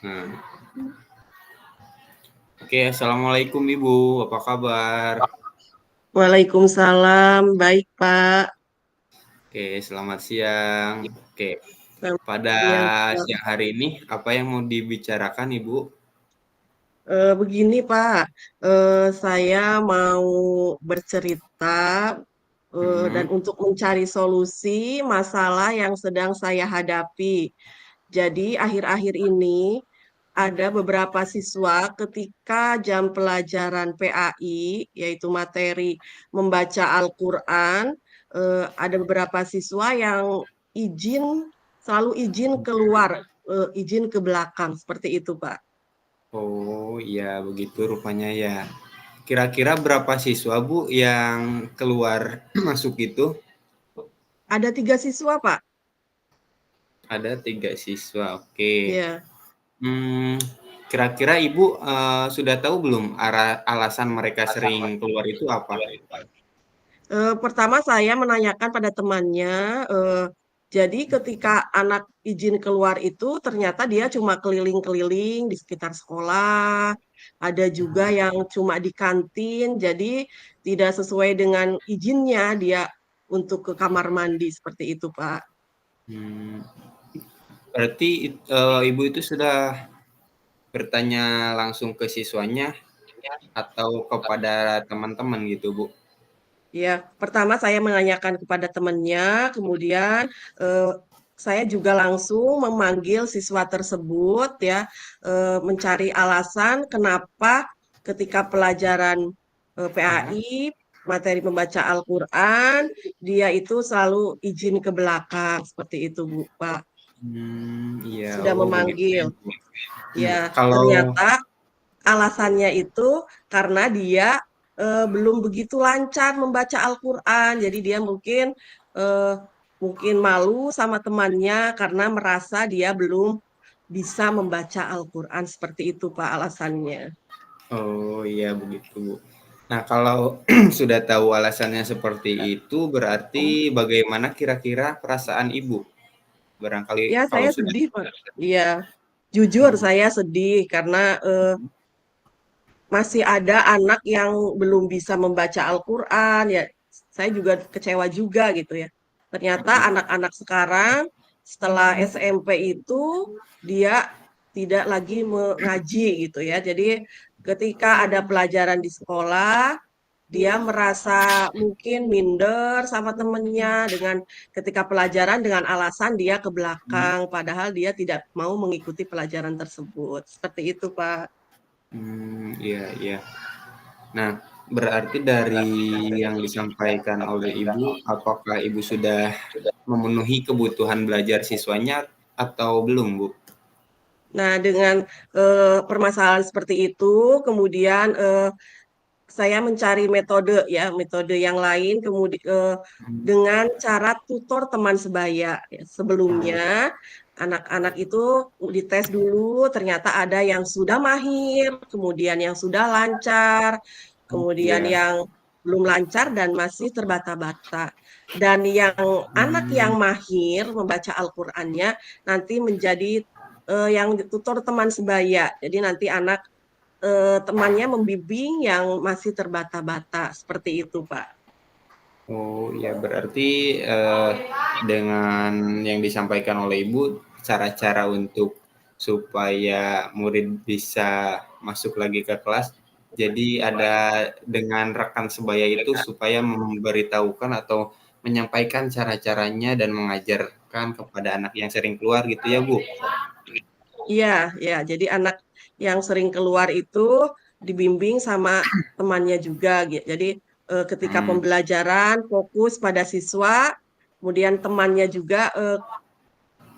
Nah, oke, assalamualaikum Ibu, apa kabar? Waalaikumsalam, baik Pak. Oke, selamat siang. Oke, Selamat pada siang. siang hari ini apa yang mau dibicarakan Ibu? Begini Pak, saya mau bercerita dan Mm-mm. untuk mencari solusi masalah yang sedang saya hadapi. Jadi akhir-akhir ini ada beberapa siswa ketika jam pelajaran PAI, yaitu materi membaca Al-Quran, ada beberapa siswa yang selalu izin keluar, izin ke belakang, seperti itu, Pak. Oh iya, begitu rupanya ya. Kira-kira berapa siswa Bu yang keluar masuk itu? Ada 3 siswa, Pak. Ada 3 siswa, oke. Ya. Hmm, kira-kira Ibu sudah tahu belum alasan mereka sering keluar itu apa? Pertama saya menanyakan pada temannya, jadi ketika anak izin keluar itu ternyata dia cuma keliling-keliling di sekitar sekolah, ada juga yang cuma di kantin, jadi tidak sesuai dengan izinnya dia untuk ke kamar mandi seperti itu, Pak. Hmm, berarti Ibu itu sudah bertanya langsung ke siswanya atau kepada teman-teman gitu, Bu? Ya, pertama saya menanyakan kepada temannya, kemudian eh, saya juga langsung memanggil siswa tersebut ya, mencari alasan kenapa ketika pelajaran Ya. PAI materi membaca Al-Quran dia itu selalu izin ke belakang seperti itu Bu Pak. Iya, Sudah oh begitu ya, memanggil. Bu. Ya, Kalau ternyata alasannya itu karena dia belum begitu lancar membaca Al-Quran. Jadi dia eh, mungkin malu sama temannya karena merasa dia belum bisa membaca Al-Quran. Seperti itu Pak alasannya. oh iya begitu, Bu. Nah, kalau sudah tahu alasannya seperti itu, berarti bagaimana kira-kira perasaan Ibu? Barangkali Ya kalau saya sudah. sedih Pak. Iya, jujur saya sedih karena masih ada anak yang belum bisa membaca Al-Quran. Ya, saya juga kecewa juga gitu ya. Ternyata anak-anak sekarang setelah SMP itu dia tidak lagi mengaji gitu ya. Jadi ketika ada pelajaran di sekolah, dia merasa mungkin minder sama temennya dengan ketika pelajaran dengan alasan dia ke belakang, padahal dia tidak mau mengikuti pelajaran tersebut. Seperti itu, Pak. Iya, iya. Nah, berarti dari yang disampaikan oleh Ibu, apakah Ibu sudah memenuhi kebutuhan belajar siswanya atau belum, Bu? Nah, dengan permasalahan seperti itu, kemudian saya mencari metode ya, metode yang lain, kemudian dengan cara tutor teman sebaya. Ya, sebelumnya anak-anak itu dites dulu, ternyata ada yang sudah mahir, kemudian yang sudah lancar, kemudian Iya. yang belum lancar dan masih terbata-bata. Dan yang anak yang Hmm, mahir membaca Al-Qur'annya nanti menjadi yang tutor teman sebaya. Jadi nanti anak temannya membimbing yang masih terbata-bata seperti itu, Pak. oh ya berarti dengan yang disampaikan oleh Ibu, cara-cara untuk supaya murid bisa masuk lagi ke kelas, jadi ada dengan rekan sebaya itu supaya memberitahukan atau menyampaikan cara-caranya dan mengajarkan kepada anak yang sering keluar gitu ya, Bu? Iya, ya. Jadi anak yang sering keluar itu dibimbing sama temannya juga. Jadi ketika Hmm. pembelajaran fokus pada siswa, kemudian temannya juga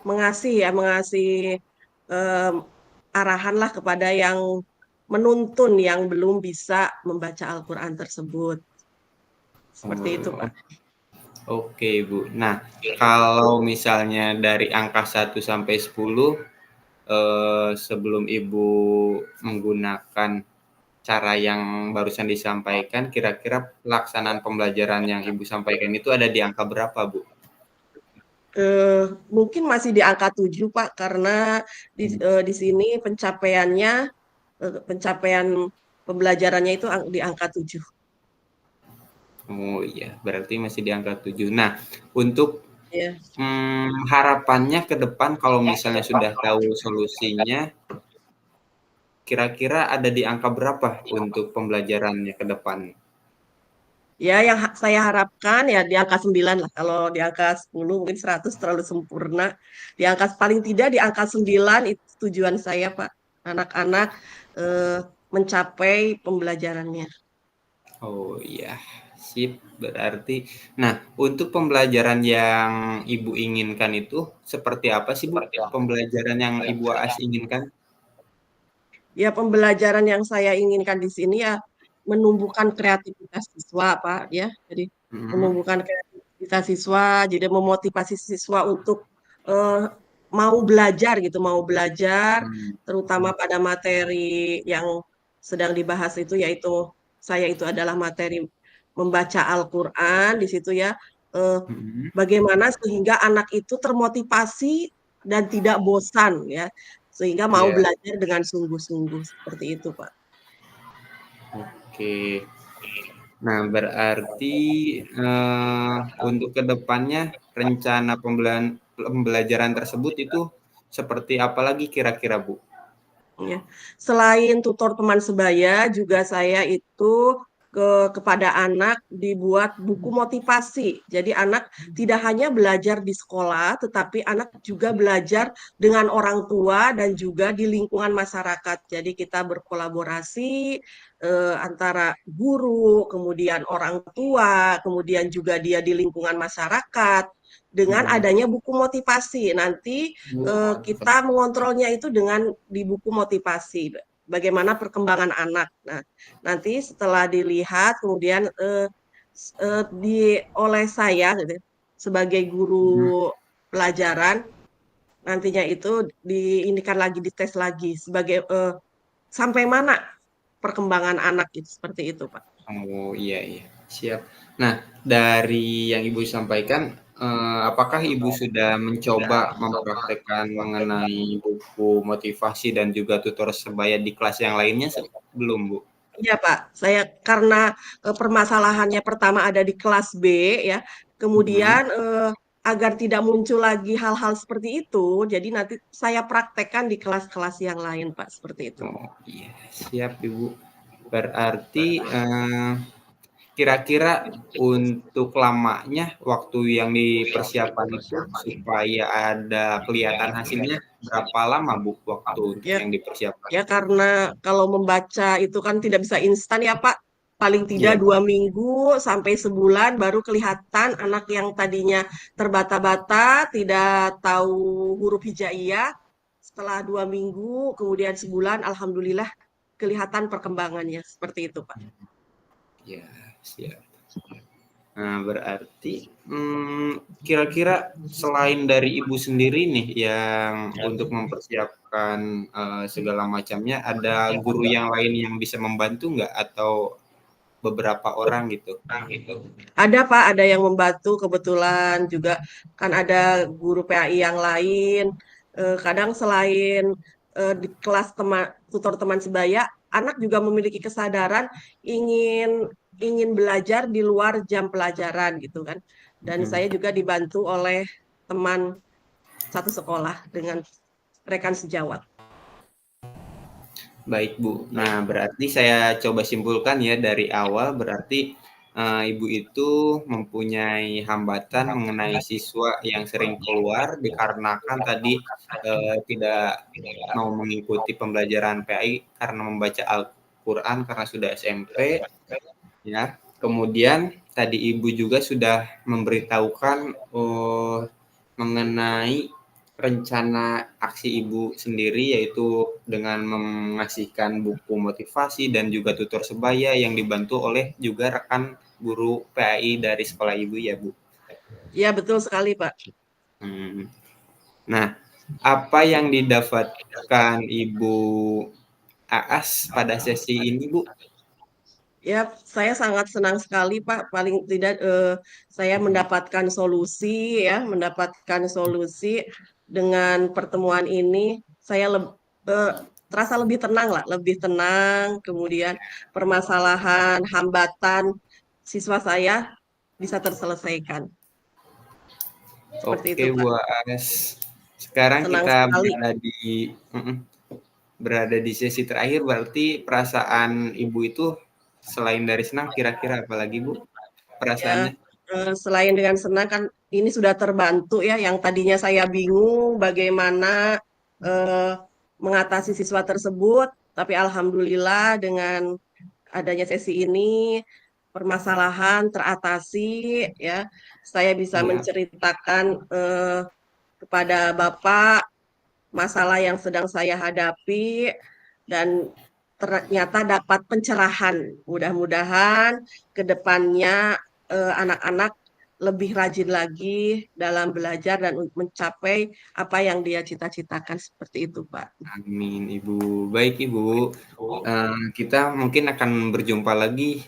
mengasih eh, arahan lah kepada yang menuntun yang belum bisa membaca Al-Quran tersebut. Seperti itu, Oh, Pak. oke, Bu. Nah, kalau misalnya dari angka 1 sampai 10, sebelum Ibu menggunakan cara yang barusan disampaikan, kira-kira pelaksanaan pembelajaran yang Ibu sampaikan itu ada di angka berapa, Bu? Mungkin masih di angka 7 Pak, karena di sini pencapaian pembelajarannya itu di angka 7. Oh iya, berarti masih di angka 7. Nah, untuk Ya. harapannya ke depan kalau misalnya sudah tahu solusinya, kira-kira ada di angka berapa untuk pembelajarannya ke depan? Ya, yang saya harapkan ya di angka 9 lah. Kalau di angka 10 mungkin 100 terlalu sempurna. Di angka paling tidak di angka 9 itu tujuan saya, Pak. Anak-anak eh, mencapai pembelajarannya. Oh iya, sip. Berarti, nah untuk pembelajaran yang Ibu inginkan itu seperti apa sih Bu? Pembelajaran yang Ibu AS inginkan? Ya, pembelajaran yang saya inginkan di sini ya menumbuhkan kreativitas siswa, Pak, ya. Jadi Mhm. menumbuhkan kreativitas siswa, jadi memotivasi siswa untuk eh, mau belajar gitu, mau belajar, Mmm, terutama pada materi yang sedang dibahas itu, yaitu saya itu adalah materi membaca Al-Quran di situ ya. eh, mhm. Bagaimana sehingga anak itu termotivasi dan tidak bosan ya sehingga mau Iya, belajar dengan sungguh-sungguh, seperti itu, Pak. oke. Nah berarti, untuk ke depannya rencana pembelajaran tersebut itu seperti apa lagi kira-kira Bu? Ya. Selain tutor teman sebaya, juga saya itu kepada anak dibuat buku motivasi. Jadi anak tidak hanya belajar di sekolah, tetapi anak juga belajar dengan orang tua dan juga di lingkungan masyarakat. Jadi kita berkolaborasi antara guru, kemudian orang tua, kemudian juga dia di lingkungan masyarakat. Dengan Mhm. adanya buku motivasi, nanti Oh mantap. kita mengontrolnya itu dengan di buku motivasi bagaimana perkembangan anak. Nah, nanti setelah dilihat kemudian oleh saya gitu, sebagai Mhm. guru pelajaran nantinya itu diinikan lagi dites lagi sebagai sampai mana perkembangan anak itu seperti itu, Pak. Oh, iya iya, siap. Nah, dari yang Ibu sampaikan, apakah Ibu sudah mencoba mempraktekkan mengenai buku motivasi dan juga tutor sebaya di kelas yang lainnya belum, Bu? Iya, Pak. Saya karena permasalahannya pertama ada di kelas B ya, Mhm. kemudian agar tidak muncul lagi hal-hal seperti itu, jadi nanti saya praktekkan di kelas-kelas yang lain, Pak, seperti itu. Oh, iya, siap, Ibu. Berarti, kira-kira untuk lamanya waktu yang dipersiapkan itu supaya ada kelihatan hasilnya berapa lama, Bu, waktu untuk Ya, yang dipersiapkan? ya karena kalau membaca itu kan tidak bisa instan ya, Pak. Paling tidak Iya, 2 minggu sampai sebulan baru kelihatan anak yang tadinya terbata-bata, tidak tahu huruf hijaiyah. Setelah 2 minggu, kemudian sebulan, alhamdulillah kelihatan perkembangannya. Seperti itu, Pak. iya, siap. Nah, berarti, kira-kira selain dari Ibu sendiri nih yang untuk mempersiapkan, segala macamnya, ada guru yang lain yang bisa membantu nggak? Atau beberapa orang gitu? Ada Pak, ada yang membantu kebetulan juga kan ada guru PAI yang lain. Kadang selain di kelas tutor teman sebaya, anak juga memiliki kesadaran ingin ingin belajar di luar jam pelajaran gitu kan. Dan Mhm. saya juga dibantu oleh teman satu sekolah dengan rekan sejawat. Baik, Bu. Nah, berarti saya coba simpulkan ya dari awal berarti, Ibu itu mempunyai hambatan mengenai siswa yang sering keluar dikarenakan tadi, tidak mau mengikuti pembelajaran PAI karena membaca Al-Quran karena sudah SMP ya. Kemudian tadi Ibu juga sudah memberitahukan, mengenai rencana aksi Ibu sendiri, yaitu dengan mengasihkan buku motivasi dan juga tutor sebaya yang dibantu oleh juga rekan guru PAI dari sekolah Ibu ya, Bu? Ya betul sekali Pak. Hmm. Nah, apa yang didapatkan Ibu AAS pada sesi ini, Bu? Ya, saya sangat senang sekali, Pak. Paling tidak, saya mendapatkan solusi ya, mendapatkan solusi dengan pertemuan ini. Saya terasa lebih tenang lah, lebih tenang. Kemudian permasalahan, hambatan siswa saya bisa terselesaikan. Seperti Oke, itu, Bu Pak. As. Sekarang Senang kita sekali. berada di sesi terakhir, berarti perasaan Ibu itu selain dari senang, kira-kira apa lagi, Bu, Ya, perasaannya? selain dengan senang kan ini sudah terbantu ya, yang tadinya saya bingung bagaimana eh, mengatasi siswa tersebut, tapi alhamdulillah dengan adanya sesi ini permasalahan teratasi ya. Saya bisa Iya, menceritakan kepada Bapak masalah yang sedang saya hadapi dan ternyata dapat pencerahan. Mudah-mudahan ke depannya anak-anak lebih rajin lagi dalam belajar dan mencapai apa yang dia cita-citakan seperti itu, Pak. amin, Ibu. Baik, Ibu, kita mungkin akan berjumpa lagi,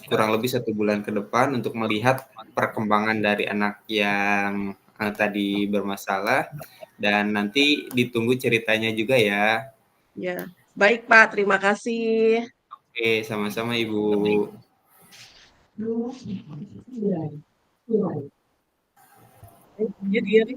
kurang lebih 1 bulan ke depan untuk melihat perkembangan dari anak yang, tadi bermasalah, dan nanti ditunggu ceritanya juga ya. Ya, baik Pak, terima kasih. Oke, sama-sama, Ibu. Jadi